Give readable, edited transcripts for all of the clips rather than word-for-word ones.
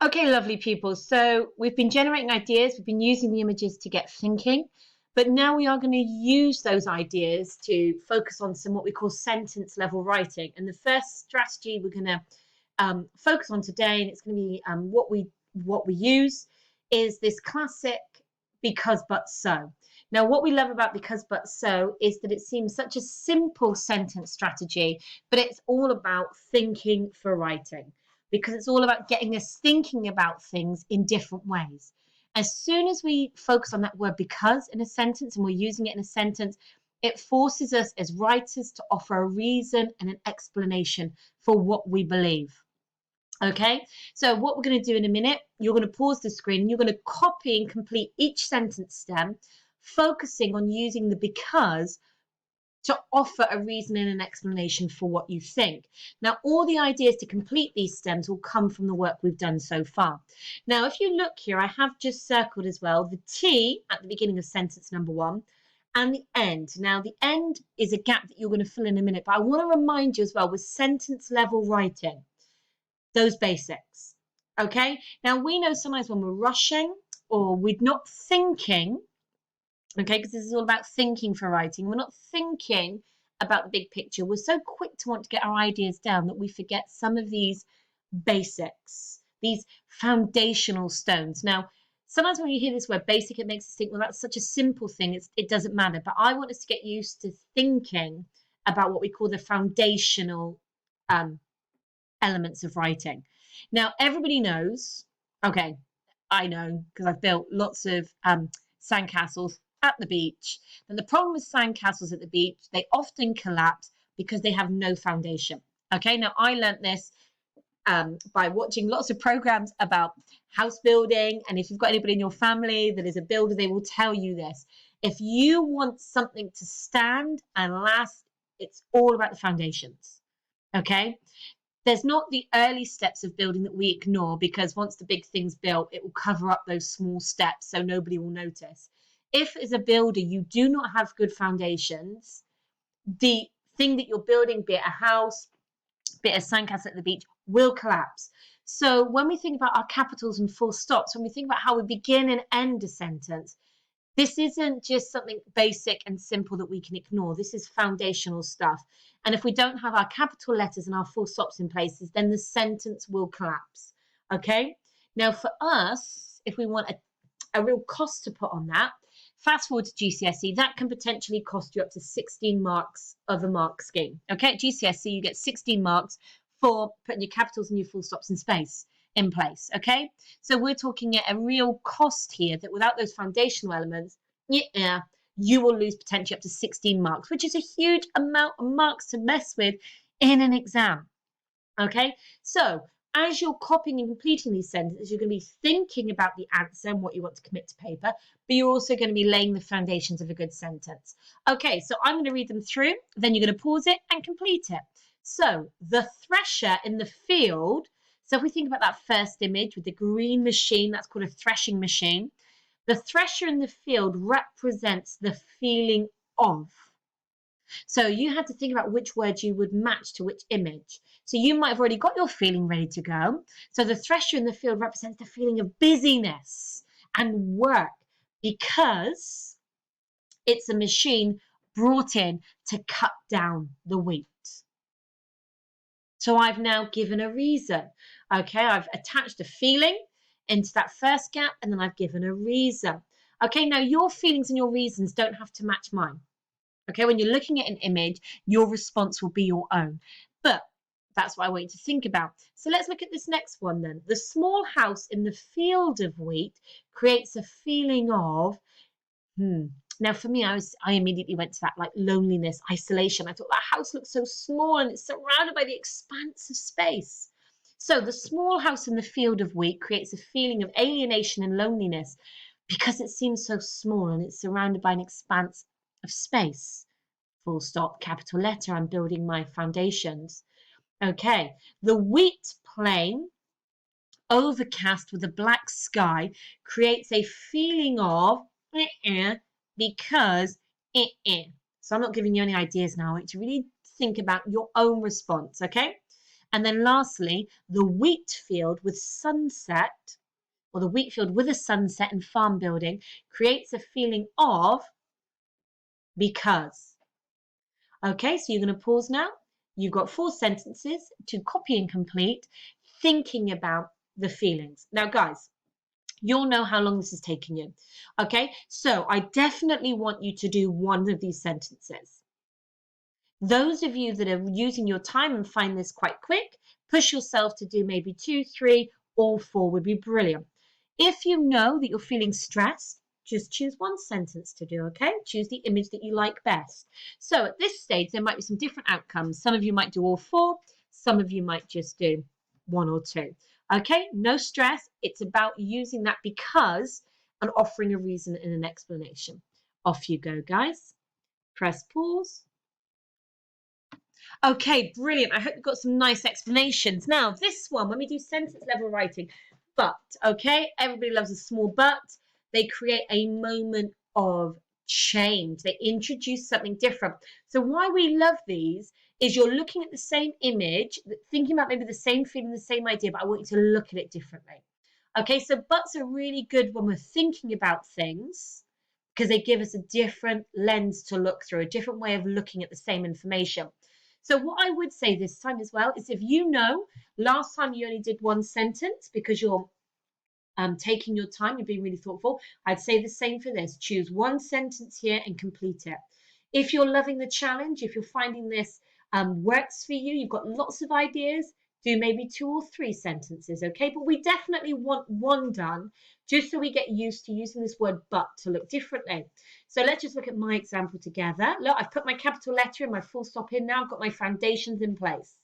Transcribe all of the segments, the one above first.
Okay, lovely people. So we've been generating ideas, we've been using the images to get thinking, but now we are going to use those ideas to focus on some what we call sentence level writing. And the first strategy we're going to focus on today, and it's going to be what we use, is this classic because but so. Now, what we love about because but so is that it seems such a simple sentence strategy, but it's all about thinking for writing, because it's all about getting us thinking about things in different ways. As soon as we focus on that word because in a sentence and we're using it in a sentence, it forces us as writers to offer a reason and an explanation for what we believe. Okay, so what we're going to do in a minute, you're going to pause the screen and you're going to copy and complete each sentence stem, focusing on using the because to offer a reason and an explanation for what you think. Now, all the ideas to complete these stems will come from the work we've done so far. Now, if you look here, I have just circled as well the T at the beginning of sentence number 1 and the end. Now, the end is a gap that you're going to fill in a minute, but I want to remind you as well with sentence level writing, those basics. Okay, now we know sometimes when we're rushing or we're not thinking, okay, because this is all about thinking for writing. We're not thinking about the big picture. We're so quick to want to get our ideas down that we forget some of these basics, these foundational stones. Now, sometimes when you hear this word basic, it makes us think, well, that's such a simple thing, it doesn't matter. But I want us to get used to thinking about what we call the foundational elements of writing. Now, everybody knows, okay, I know because I've built lots of sandcastles at the beach. And the problem with sandcastles at the beach, they often collapse because they have no foundation. Okay, now I learned this by watching lots of programs about house building. And if you've got anybody in your family that is a builder, they will tell you this. If you want something to stand and last, it's all about the foundations. Okay, there's not the early steps of building that we ignore, because once the big thing's built, it will cover up those small steps so nobody will notice. If as a builder you do not have good foundations, the thing that you're building, be it a house, be it a sandcastle at the beach, will collapse. So when we think about our capitals and full stops, when we think about how we begin and end a sentence, this isn't just something basic and simple that we can ignore. This is foundational stuff. And if we don't have our capital letters and our full stops in places, then the sentence will collapse. Okay? Now, for us, if we want a real cost to put on that, fast forward to GCSE, that can potentially cost you up to 16 marks of a mark scheme. Okay? At GCSE, you get 16 marks for putting your capitals and your full stops in space in place. Okay, so we're talking at a real cost here that without those foundational elements, you will lose potentially up to 16 marks, which is a huge amount of marks to mess with in an exam. Okay, so as you're copying and completing these sentences, you're going to be thinking about the answer and what you want to commit to paper, but you're also going to be laying the foundations of a good sentence. Okay, so I'm going to read them through, then you're going to pause it and complete it. So the thresher in the field. So if we think about that first image with the green machine, that's called a threshing machine. The thresher in the field represents the feeling of. So you had to think about which word you would match to which image. So you might have already got your feeling ready to go. So the thresher in the field represents the feeling of busyness and work, because it's a machine brought in to cut down the wheat. So I've now given a reason. Okay, I've attached a feeling into that first gap, and then I've given a reason. Okay, now your feelings and your reasons don't have to match mine. Okay, when you're looking at an image, your response will be your own. But that's what I want you to think about. So let's look at this next one then. The small house in the field of wheat creates a feeling of, Now, for me, I immediately went to that like loneliness, isolation. I thought that house looks so small and it's surrounded by the expanse of space. So the small house in the field of wheat creates a feeling of alienation and loneliness because it seems so small and it's surrounded by an expanse of space. Full stop, capital letter. I'm building my foundations. Okay, the wheat plain, overcast with a black sky, creates a feeling of because So I'm not giving you any ideas now. I want you to really think about your own response, okay? And then lastly, the wheat field with sunset, or the wheat field with a sunset and farm building, creates a feeling of because. Okay, so you're going to pause now. You've got 4 sentences to copy and complete, thinking about the feelings. Now, guys, you'll know how long this is taking you. Okay, so I definitely want you to do one of these sentences. Those of you that are using your time and find this quite quick, push yourself to do maybe 2, 3, or 4 would be brilliant. If you know that you're feeling stressed, just choose one sentence to do, okay? Choose the image that you like best. So at this stage, there might be some different outcomes. Some of you might do all 4. Some of you might just do 1 or 2. Okay, no stress. It's about using that because and offering a reason and an explanation. Off you go, guys. Press pause. Okay, brilliant. I hope you've got some nice explanations. Now, this one, when we do sentence level writing, but, okay, everybody loves a small but. They create a moment of change. They introduce something different. So why we love these is you're looking at the same image, thinking about maybe the same feeling, the same idea, but I want you to look at it differently. Okay, so buts are really good when we're thinking about things because they give us a different lens to look through, a different way of looking at the same information. So what I would say this time as well is if you know last time you only did one sentence because you're taking your time, you're being really thoughtful, I'd say the same for this. Choose one sentence here and complete it. If you're loving the challenge, if you're finding this works for you, you've got lots of ideas, do maybe 2 or 3 sentences, okay? But we definitely want one done just so we get used to using this word but to look differently. So let's just look at my example together. Look, I've put my capital letter and my full stop in now. I've got my foundations in place.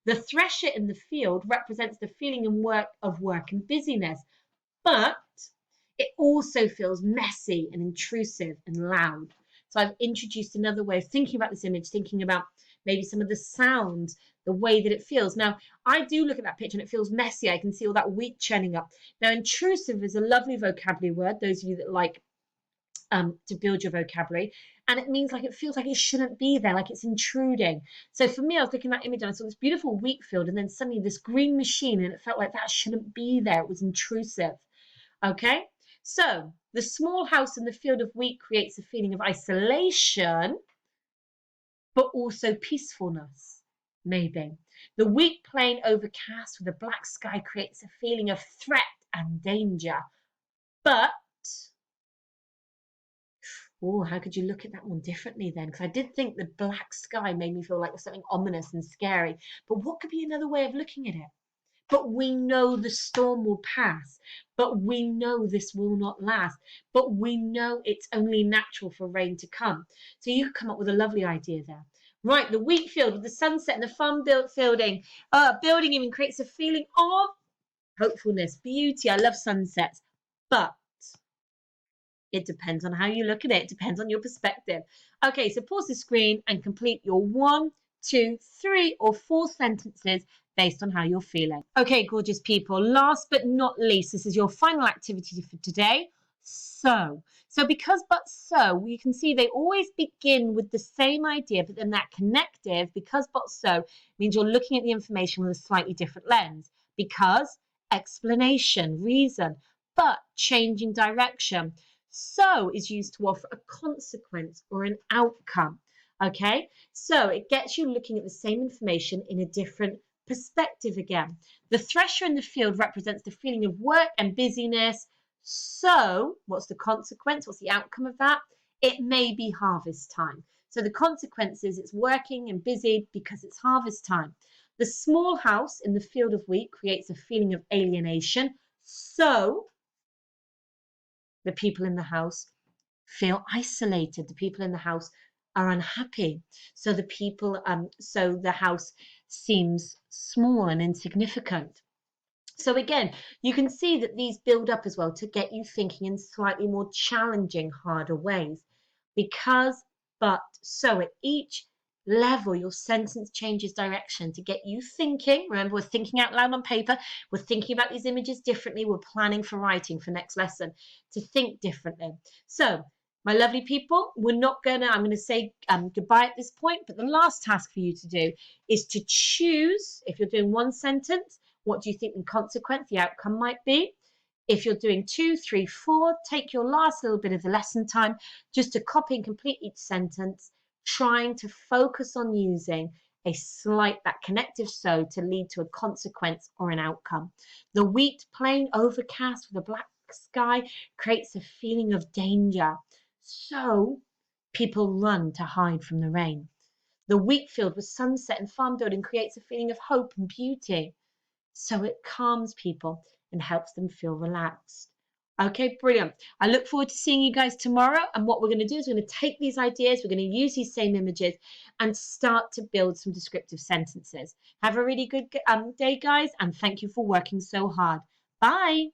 The thresher in the field represents the feeling and work and busyness, but it also feels messy and intrusive and loud. So I've introduced another way of thinking about this image, thinking about maybe some of the sound, the way that it feels. Now, I do look at that picture and it feels messy. I can see all that wheat churning up. Now, intrusive is a lovely vocabulary word, those of you that like to build your vocabulary. And it means like it feels like it shouldn't be there, like it's intruding. So for me, I was looking at that image and I saw this beautiful wheat field and then suddenly this green machine and it felt like that shouldn't be there. It was intrusive. Okay, so the small house in the field of wheat creates a feeling of isolation, but also peacefulness, maybe. The wheat plain overcast with a black sky creates a feeling of threat and danger. But, oh, how could you look at that one differently then? Because I did think the black sky made me feel like there's something ominous and scary. But what could be another way of looking at it? But we know the storm will pass. But we know this will not last. But we know it's only natural for rain to come. So you could come up with a lovely idea there. Right, the wheat field with the sunset and the farm building even creates a feeling of hopefulness, beauty. I love sunsets. But it depends on how you look at it. It depends on your perspective. Okay, so pause the screen and complete your 1, 2, 3, or 4 sentences based on how you're feeling. Okay, gorgeous people. Last but not least, this is your final activity for today. So because but so, you can see they always begin with the same idea, but then that connective, because but so, means you're looking at the information with a slightly different lens. Because, explanation, reason, but changing direction. So is used to offer a consequence or an outcome. Okay, so it gets you looking at the same information in a different perspective again. The thresher in the field represents the feeling of work and busyness. So what's the consequence? What's the outcome of that? It may be harvest time. So the consequence is it's working and busy because it's harvest time. The small house in the field of wheat creates a feeling of alienation. So the people in the house feel isolated. The people in the house are unhappy. So the house seems small and insignificant. So again, you can see that these build up as well to get you thinking in slightly more challenging, harder ways. Because, but, so at each level, your sentence changes direction to get you thinking. Remember, we're thinking out loud on paper. We're thinking about these images differently. We're planning for writing for next lesson to think differently. So My lovely people, I'm going to say goodbye at this point, but the last task for you to do is to choose, if you're doing one sentence, what do you think the consequence, the outcome might be? If you're doing 2, 3, 4, take your last little bit of the lesson time just to copy and complete each sentence, trying to focus on using that connective so to lead to a consequence or an outcome. The wheat plain overcast with a black sky creates a feeling of danger. So people run to hide from the rain. The wheat field with sunset and farm building creates a feeling of hope and beauty. So it calms people and helps them feel relaxed. Okay, brilliant. I look forward to seeing you guys tomorrow. And what we're going to do is we're going to take these ideas, we're going to use these same images and start to build some descriptive sentences. Have a really good day, guys, and thank you for working so hard. Bye.